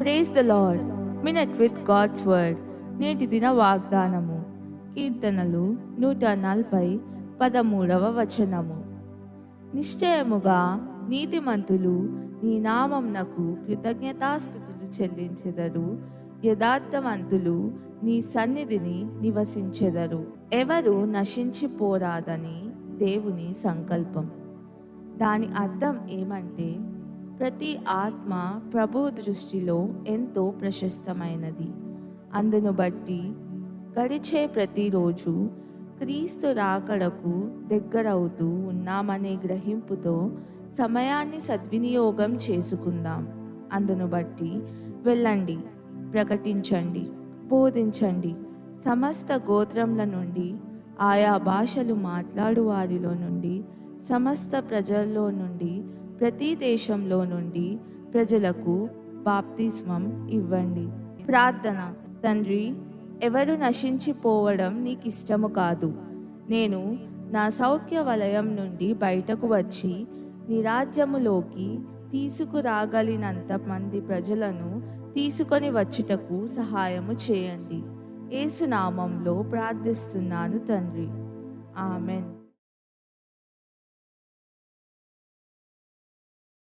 Praise the Lord. Minute with God's word. నేటి దిన వాగ్దానము. కీర్తనలు 140 వచనము. నిశ్చయముగా నీతిమంతులు నీ నామమునకు కృతజ్ఞతాస్తుతులు చెల్లించెదరు. యథార్థవంతులు నీ సన్నిధిని నివసించెదరు. ఎవరు నశించిపోరాదని దేవుని సంకల్పం. దాని అర్థం ఏమంటే, ప్రతి ఆత్మ ప్రభు దృష్టిలో ఎంతో ప్రశస్తమైనది. అందును బట్టి గడిచే ప్రతిరోజు క్రీస్తు రాకడకు దగ్గరవుతూ ఉన్నామనే గ్రహింపుతో సమయాన్ని సద్వినియోగం చేసుకుందాం. అందును బట్టి వెళ్ళండి, ప్రకటించండి, బోధించండి. సమస్త గోత్రముల నుండి, ఆయా భాషలు మాట్లాడు వారిలో నుండి, సమస్త ప్రజల్లో నుండి, ప్రతి దేశంలో నుండి ప్రజలకు బాప్తిస్మం ఇవ్వండి. ప్రార్థన. తండ్రి, ఎవరు నశించిపోవడం నీకు ఇష్టము కాదు. నేను నా సౌఖ్య వలయం నుండి బయటకు వచ్చి నీ రాజ్యములోకి తీసుకురాగలిగినంత మంది ప్రజలను తీసుకొని వచ్చుటకు సహాయము చేయండి. యేసు నామంలో ప్రార్థిస్తున్నాను తండ్రి. ఆమెన్.